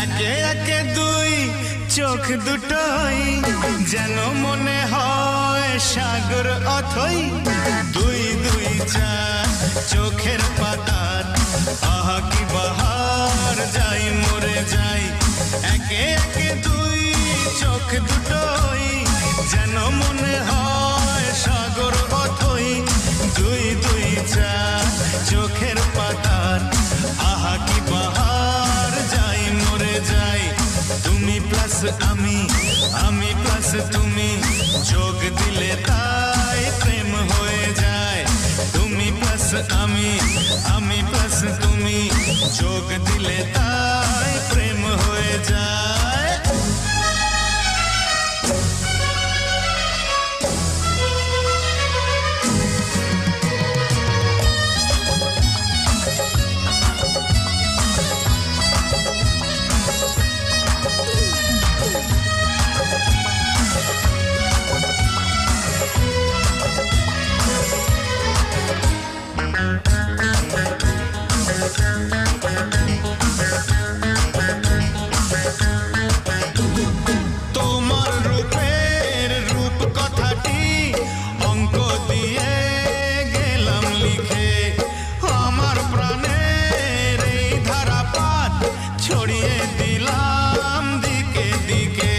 একে একে দুই চোখ দুটোই যেন মনে হয় সাগর অথই, দুই দুই চার চোখের পাতার আহা কি বাহার, যাই মরে যাই। একে একে দুই চোখ দুটোই যেন মনে হয় সাগর অথই, দুই দুই চার চোখের পাতার আহা কি বাহার, যাই মরে যাই। তুমি প্লাস আমি, আমি প্লাস তুমি, যোগ দিলে তাই প্রেম হয়ে যায়। তুমি প্লাস আমি, আমি প্লাস তুমি, যোগ দিলে তাই প্রেম হয়ে যায়। তোমার রূপের রূপ কথাটি অঙ্ক দিয়ে গেলাম লিখে, আমার প্রাণের এই ধারাপাত ছড়িয়ে দিলাম দিকে দিকে।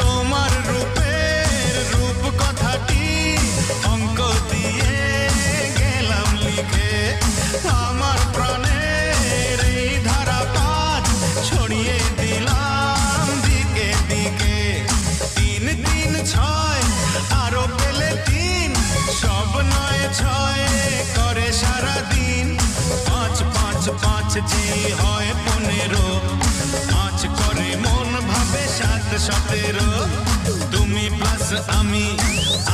তোমার রূপের রূপ কথাটি অঙ্ক দিয়ে গেলাম লিখে, আমার প্রাণের এই ধারাপাত ছড়িয়ে দিলাম দিকে দিকে। তিন তিন ছয় আরো পেলে তিন, সব নয় ছয় করে সারাদিন। পাঁচ পাঁচ পাঁচ জি হয় 15, পাঁচ করে মন ভাবে 7 17। তুমি প্লাস আমি,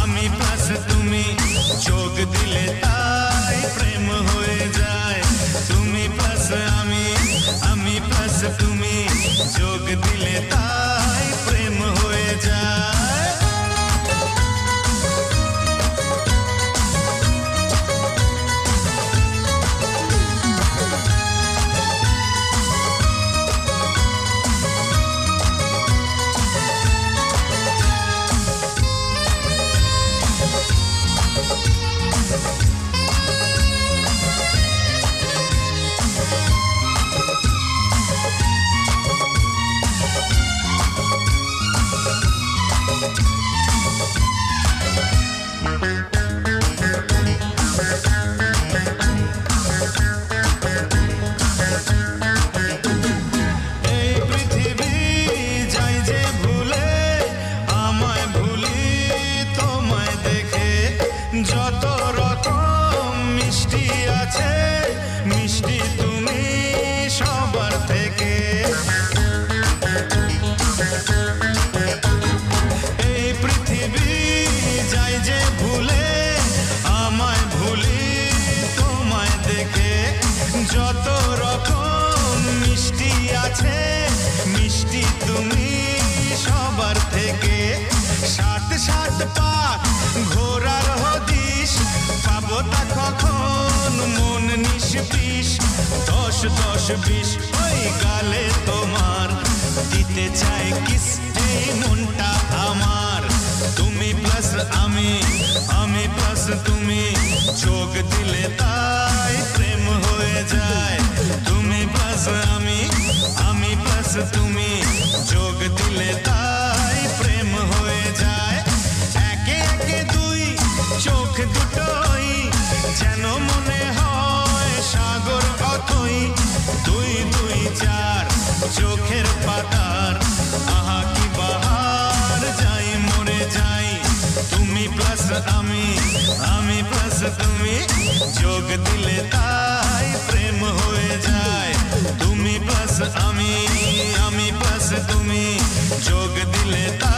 আমি প্লাস তুমি, যোগ দিলে তাই প্রেম হয়ে যায়। তুমি প্লাস আমি, আমি প্লাস তুমি, যোগ দিলে তাই প্রেম হয়ে যায়। এই পৃথিবী যাই যে ভুলে, আমায় ভুলি তোমায় দেখে। যত রকম মিষ্টি আছে, মিষ্টি তুমি সবার থেকে। এই পৃথিবী যাই যে ভুলে, আমায় ভুলি তোমায় দেখে। যত রকম মিষ্টি আছে, মিষ্টি তুমি সবার থেকে। 7 7 পাক ঘোরার হদিশ, পাবো তা কখন মন নিষ্পিস। 10 10 20 ওই গালে তোমার, দিতে চাই কিস এই মনটা আমার। তুমি প্লাস আমি, আমি প্লাস তুমি, যোগ দিলে তাই প্রেম হয়ে যায়। তুমি প্লাস আমি, আমি প্লাস তুমি, যোগ দিলে তাই প্রেম হয়ে যায়। একে একে দুই চোখ দুটোই যেন মনে হয় সাগর অথই, দুই দুই চার চোখের পাতার আহা কি বাহার, যাই মরে যাই। তুমি প্লাস আমি, আমি প্লাস তুমি, যোগ দিলে তাই প্রেম হয়ে যায়। তুমি প্লাস আমি, আমি প্লাস তুমি, যোগ দিলে তাই